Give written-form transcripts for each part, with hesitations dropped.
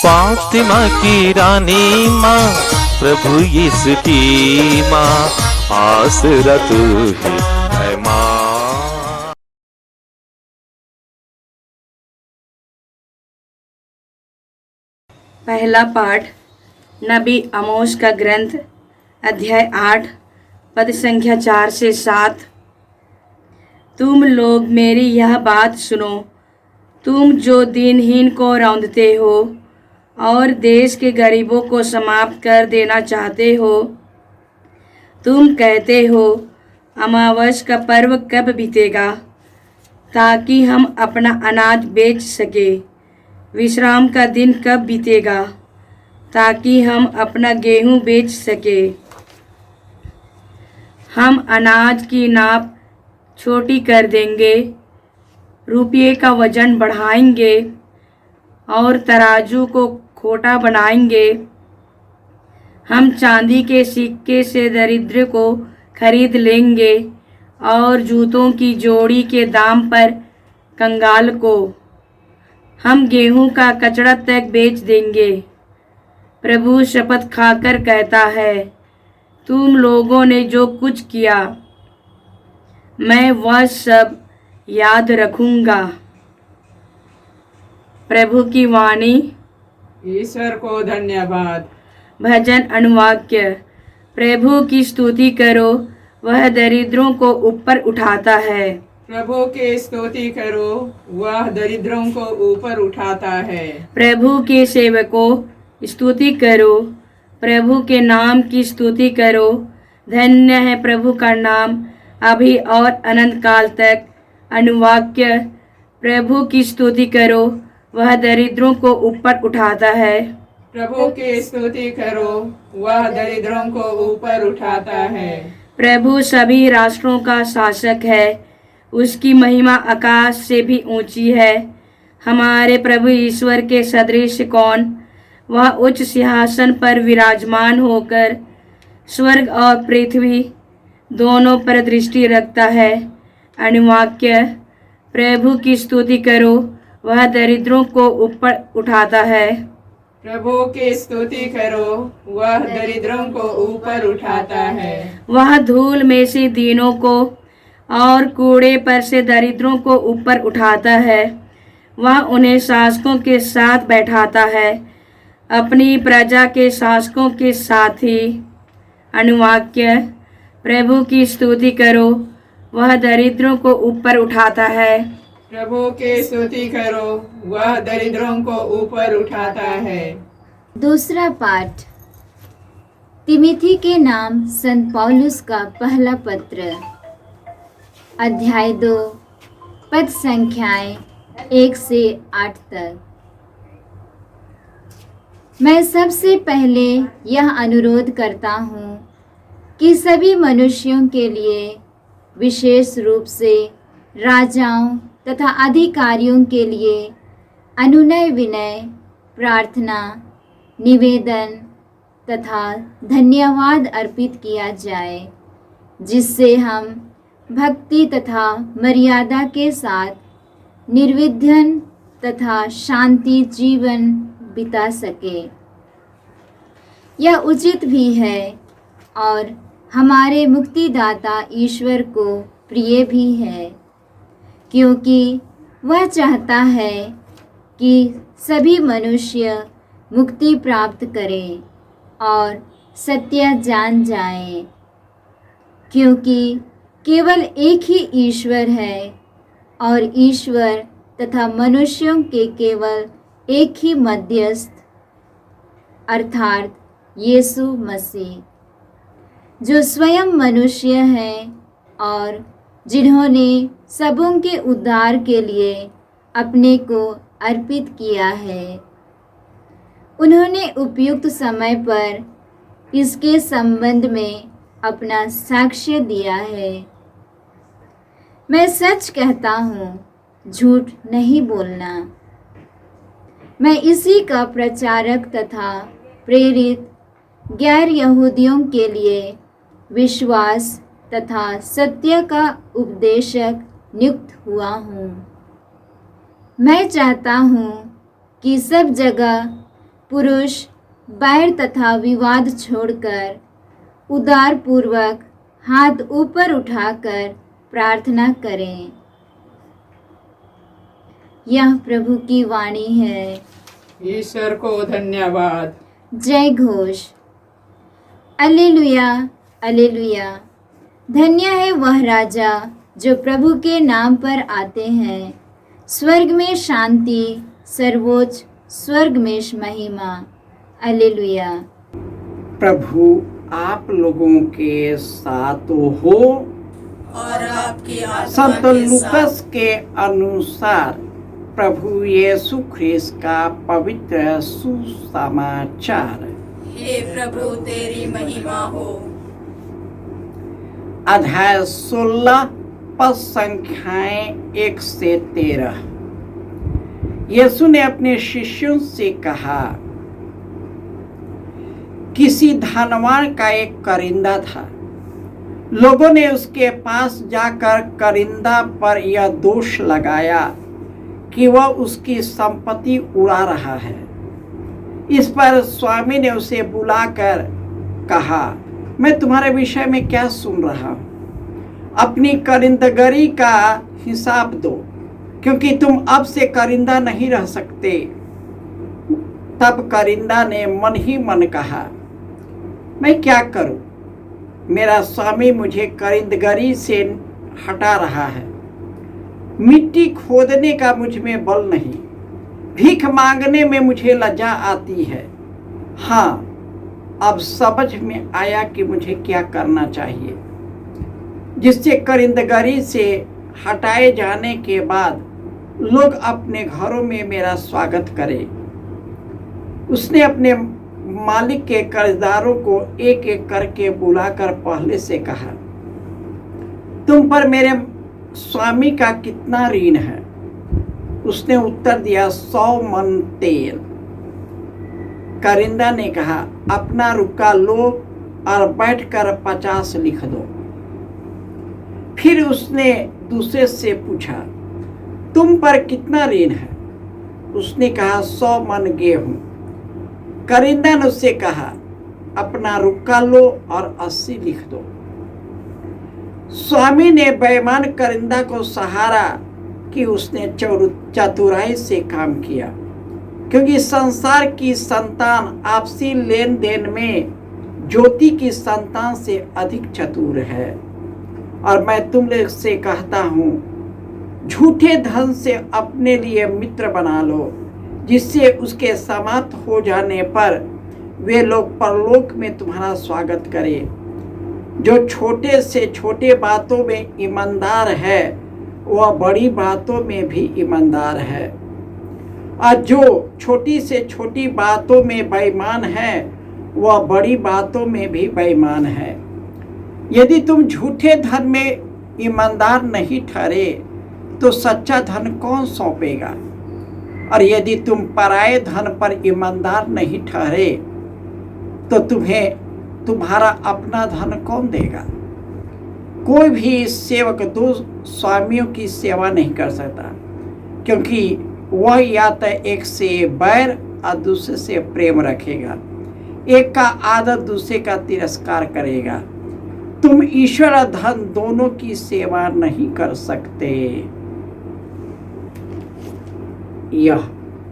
फातिमा की रानी माँ, प्रभु यीशु की माँ, आसरा तू ही है माँ। पहला पाठ नबी आमोस का ग्रंथ, अध्याय 8, पद संख्या 4 से 7। तुम लोग मेरी यह बात सुनो, तुम जो दीनहीन को रौंदते हो और देश के गरीबों को समाप्त कर देना चाहते हो। तुम कहते हो, अमावस का पर्व कब बीतेगा ताकि हम अपना अनाज बेच सके। विश्राम का दिन कब बीतेगा ताकि हम अपना गेहूं बेच सके। हम अनाज की नाप छोटी कर देंगे, रुपये का वजन बढ़ाएंगे और तराजू को खोटा बनाएंगे। हम चांदी के सिक्के से दरिद्र को खरीद लेंगे और जूतों की जोड़ी के दाम पर कंगाल को। हम गेहूं का कचड़ा तक बेच देंगे। प्रभु शपथ खाकर कहता है, तुम लोगों ने जो कुछ किया मैं वह सब याद रखूंगा। प्रभु की वाणी। ईश्वर को धन्यवाद। भजन अनुवाक्य। प्रभु की स्तुति करो, वह दरिद्रों को ऊपर उठाता है। प्रभु की स्तुति करो, वह दरिद्रों को ऊपर उठाता है। प्रभु के सेवकों स्तुति करो, प्रभु के नाम की स्तुति करो। धन्य है प्रभु का नाम अभी और अनंत काल तक। अनुवाक्य। प्रभु की स्तुति करो, वह दरिद्रों को ऊपर उठाता है। प्रभु की स्तुति करो, वह दरिद्रों को ऊपर उठाता है। प्रभु सभी राष्ट्रों का शासक है, उसकी महिमा आकाश से भी ऊंची है। हमारे प्रभु ईश्वर के सदृश कौन। वह उच्च सिंहासन पर विराजमान होकर स्वर्ग और पृथ्वी दोनों पर दृष्टि रखता है। अनुवाक्य। प्रभु की स्तुति करो, वह दरिद्रों को ऊपर उठाता है। प्रभु की स्तुति करो, वह दरिद्रों को ऊपर उठाता है। वह धूल में से दीनों को और कूड़े पर से दरिद्रों को ऊपर उठाता है। वह उन्हें शासकों के साथ बैठाता है, अपनी प्रजा के शासकों के साथ ही। अनुवाक्य। प्रभु की स्तुति करो, वह दरिद्रों को ऊपर उठाता है। प्रभु की स्तुति करो, वह दरिद्रों को ऊपर उठाता है। दूसरा पाठ तिमिथी के नाम संत पौलुस का पहला पत्र, अध्याय 2, पद संख्याएं 1 से 8 तक। मैं सबसे पहले यह अनुरोध करता हूँ कि सभी मनुष्यों के लिए, विशेष रूप से राजाओं तथा अधिकारियों के लिए अनुनय विनय, प्रार्थना, निवेदन तथा धन्यवाद अर्पित किया जाए, जिससे हम भक्ति तथा मर्यादा के साथ निर्विघ्न तथा शांति जीवन बिता सके। यह उचित भी है और हमारे मुक्तिदाता ईश्वर को प्रिय भी है, क्योंकि वह चाहता है कि सभी मनुष्य मुक्ति प्राप्त करें और सत्य जान जाएं, क्योंकि केवल एक ही ईश्वर है और ईश्वर तथा मनुष्यों के केवल एक ही मध्यस्थ अर्थात यीशु मसीह, जो स्वयं मनुष्य हैं और जिन्होंने सबों के उद्धार के लिए अपने को अर्पित किया है। उन्होंने उपयुक्त समय पर इसके संबंध में अपना साक्ष्य दिया है। मैं सच कहता हूँ, झूठ नहीं बोलना। मैं इसी का प्रचारक तथा प्रेरित गैर यहूदियों के लिए विश्वास तथा सत्य का उपदेशक नियुक्त हुआ हूँ। मैं चाहता हूँ कि सब जगह पुरुष बैर तथा विवाद छोड़कर उदार पूर्वक हाथ ऊपर उठाकर प्रार्थना करें। यह प्रभु की वाणी है। ईश्वर को धन्यवाद। जय घोष। Alleluia alleluia. धन्य है वह राजा जो प्रभु के नाम पर आते हैं। स्वर्ग में शांति, सर्वोच्च स्वर्ग में महिमा। अल्लेलुया। प्रभु आप लोगों के साथ हो और आपकी संत लूकस के अनुसार प्रभु यीशु ख्रिस्त का पवित्र सुसमाचार। हे प्रभु तेरी महिमा हो। अध्याय 16 पद संख्याएं 1 से 13। यीशु ने अपने शिष्यों से कहा, किसी धनवान का एक करिंदा था। लोगों ने उसके पास जाकर करिंदा पर यह दोष लगाया कि वह उसकी संपत्ति उड़ा रहा है। इस पर स्वामी ने उसे बुलाकर कहा, मैं तुम्हारे विषय में क्या सुन रहा हूँ? अपनी करिंदगरी का हिसाब दो, क्योंकि तुम अब से करिंदा नहीं रह सकते। तब करिंदा ने मन ही मन कहा, मैं क्या करूं? मेरा स्वामी मुझे करिंदगरी से हटा रहा है। मिट्टी खोदने का मुझ में बल नहीं, भीख मांगने में मुझे लज्जा आती है। हाँ, अब समझ में आया कि मुझे क्या करना चाहिए, जिससे करिंदगरी से हटाए जाने के बाद लोग अपने घरों में मेरा स्वागत करें। उसने अपने मालिक के कर्जदारों को एक एक करके बुलाकर पहले से कहा, तुम पर मेरे स्वामी का कितना ऋण है? उसने उत्तर दिया, 100 मन तेल। करिंदा ने कहा, अपना रुपया लो और बैठकर 50 लिख दो। फिर उसने दूसरे से पूछा, तुम पर कितना ऋण है? उसने कहा, 100 मन गेहूं। करिंदा ने उससे कहा, अपना रुपया लो और 80 लिख दो। स्वामी ने बेईमान करिंदा को सहारा कि उसने चतुराई से काम किया, क्योंकि संसार की संतान आपसी लेन देन में ज्योति की संतान से अधिक चतुर है। और मैं तुम लोग से कहता हूँ, झूठे धन से अपने लिए मित्र बना लो, जिससे उसके समाप्त हो जाने पर वे लोग परलोक में तुम्हारा स्वागत करें। जो छोटे से छोटे बातों में ईमानदार है, वह बड़ी बातों में भी ईमानदार है। और जो छोटी से छोटी बातों में बेईमान है, वह बड़ी बातों में भी बेईमान है। यदि तुम झूठे धन में ईमानदार नहीं ठहरे, तो सच्चा धन कौन सौंपेगा? और यदि तुम पराये धन पर ईमानदार नहीं ठहरे, तो तुम्हें तुम्हारा अपना धन कौन देगा? कोई भी सेवक 2 स्वामियों की सेवा नहीं कर सकता, क्योंकि वह या तो एक से बैर और दूसरे से प्रेम रखेगा, एक का आदर दूसरे का तिरस्कार करेगा। तुम ईश्वर और धन दोनों की सेवा नहीं कर सकते। यह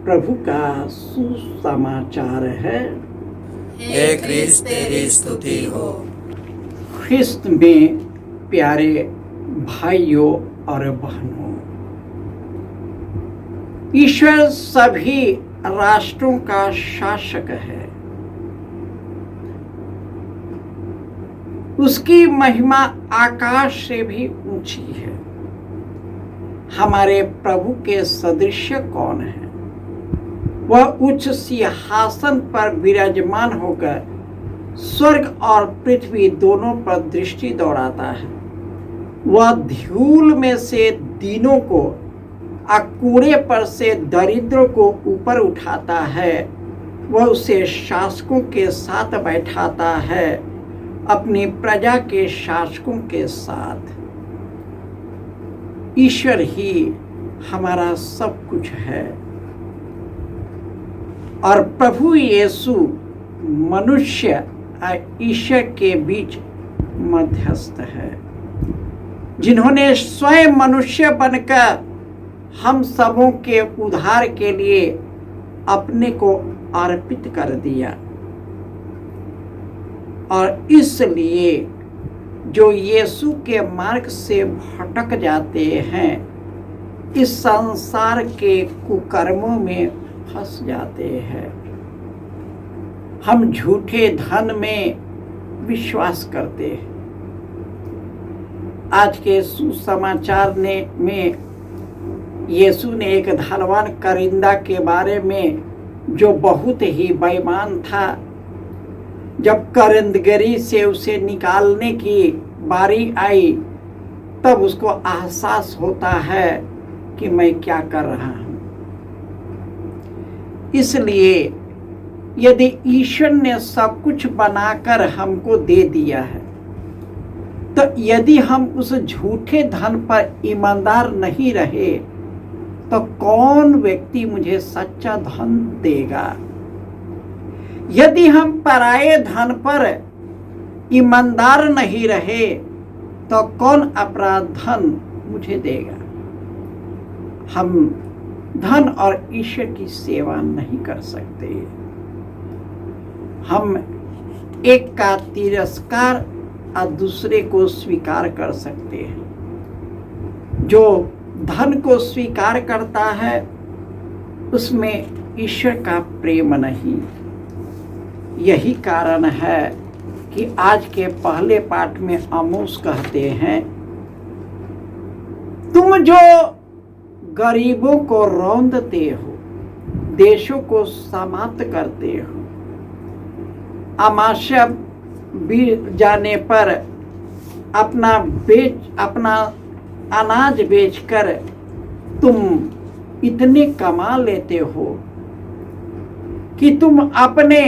प्रभु का सुसमाचार है। हे क्रिस्त तेरी स्तुति हो। ख्रिस्त में प्यारे भाइयों और बहनों, ईश्वर सभी राष्ट्रों का शासक है। उसकी महिमा आकाश से भी ऊंची है। हमारे प्रभु के सदृश्य कौन है? वह उच्च सिंहासन पर विराजमान होकर स्वर्ग और पृथ्वी दोनों पर दृष्टि दौड़ाता है। वह धूल में से दीनों को और कूड़े पर से दरिद्रों को ऊपर उठाता है। वह उसे शासकों के साथ बैठाता है, अपनी प्रजा के शासकों के साथ। ईश्वर ही हमारा सब कुछ है और प्रभु यीशु मनुष्य और ईश्वर के बीच मध्यस्थ है, जिन्होंने स्वयं मनुष्य बनकर हम सबों के उद्धार के लिए अपने को अर्पित कर दिया। और इसलिए जो यीशु के मार्ग से भटक जाते हैं, इस संसार के कुकर्मों में फंस जाते हैं। हम झूठे धन में विश्वास करते हैं। आज के सुसमाचार में यीशु ने एक धनवान करिंदा के बारे में, जो बहुत ही बेईमान था, जब करिंदगरी से उसे निकालने की बारी आई, तब उसको एहसास होता है कि मैं क्या कर रहा हूं। इसलिए यदि ईश्वर ने सब कुछ बनाकर हमको दे दिया है, तो यदि हम उस झूठे धन पर ईमानदार नहीं रहे, तो कौन व्यक्ति मुझे सच्चा धन देगा? यदि हम पराये धन पर ईमानदार नहीं रहे, तो कौन अपना धन मुझे देगा? हम धन और ईश्वर की सेवा नहीं कर सकते। हम एक का तिरस्कार और दूसरे को स्वीकार कर सकते हैं। जो धन को स्वीकार करता है, उसमें ईश्वर का प्रेम नहीं। यही कारण है कि आज के पहले पाठ में आमोस कहते हैं, तुम जो गरीबों को रौंदते हो, देशों को समाप्त करते हो, अमाशा बीत जाने पर अपना अनाज बेचकर तुम इतने कमा लेते हो कि तुम अपने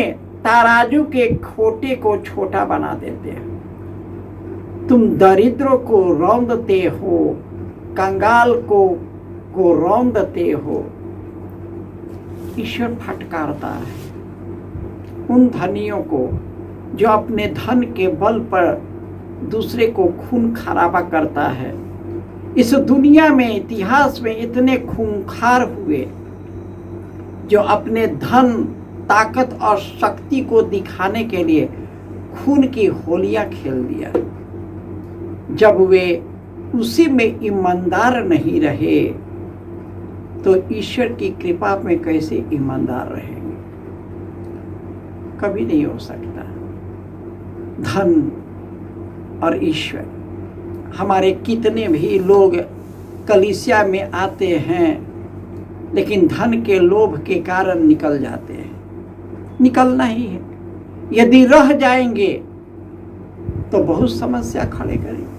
तराजू के खोटे को छोटा बना देते हो। तुम दरिद्रों को रौंदते हो, कंगाल को रौंदते हो। ईश्वर फटकारता है उन धनियों को जो अपने धन के बल पर दूसरे को खून खराबा करता है। इस दुनिया में, इतिहास में इतने खूंखार हुए जो अपने धन, ताकत और शक्ति को दिखाने के लिए खून की होलियां खेल दिया। जब वे उसी में ईमानदार नहीं रहे, तो ईश्वर की कृपा में कैसे ईमानदार रहेंगे? कभी नहीं हो सकता। धन और ईश्वर, हमारे कितने भी लोग कलीसिया में आते हैं, लेकिन धन के लोभ के कारण निकल जाते हैं। निकलना ही है। यदि रह जाएंगे तो बहुत समस्या खड़े करेंगे।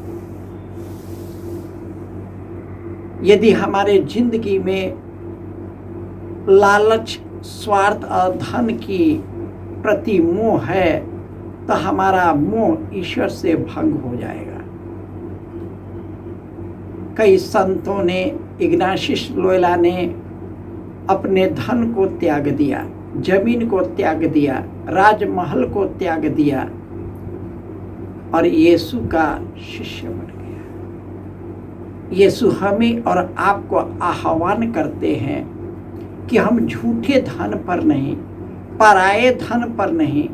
यदि हमारे जिंदगी में लालच, स्वार्थ और धन की प्रति मोह है, तो हमारा मोह ईश्वर से भंग हो जाएगा। कई संतों ने, इग्नाशियस लोयोला ने अपने धन को त्याग दिया, जमीन को त्याग दिया, राजमहल को त्याग दिया और यीशु का शिष्य बन गया। यीशु हमें और आपको आह्वान करते हैं कि हम झूठे धन पर नहीं, पराये धन पर नहीं,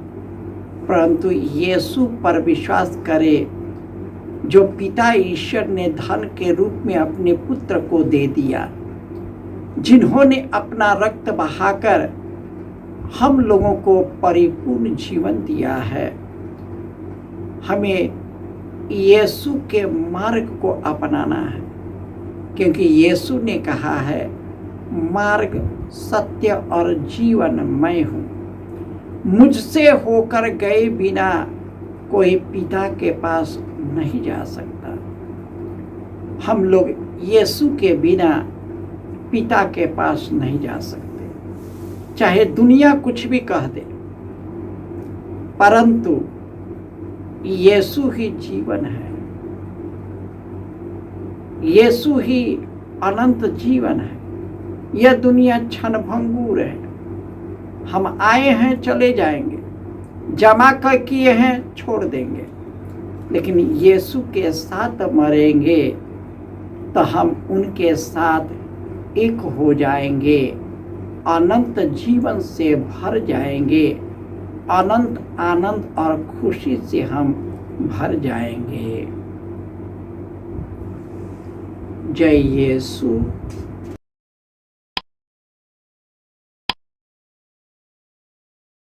परंतु यीशु पर विश्वास करें, जो पिता ईश्वर ने धन के रूप में अपने पुत्र को दे दिया, जिन्होंने अपना रक्त बहाकर हम लोगों को परिपूर्ण जीवन दिया है। हमें यीशु के मार्ग को अपनाना है, क्योंकि यीशु ने कहा है, मार्ग, सत्य और जीवन मैं हूँ, मुझसे होकर गए बिना कोई पिता के पास नहीं जा सकता। हम लोग यीशु के बिना पिता के पास नहीं जा सकते, चाहे दुनिया कुछ भी कह दे, परंतु यीशु ही जीवन है। यीशु ही अनंत जीवन है। यह दुनिया क्षणभंगुर है। हम आए हैं चले जाएंगे, जमा कर किए हैं छोड़ देंगे, लेकिन यीशु के साथ मरेंगे तो हम उनके साथ एक हो जाएंगे, अनंत जीवन से भर जाएंगे, अनंत आनंद और खुशी से हम भर जाएंगे। जय यीशु।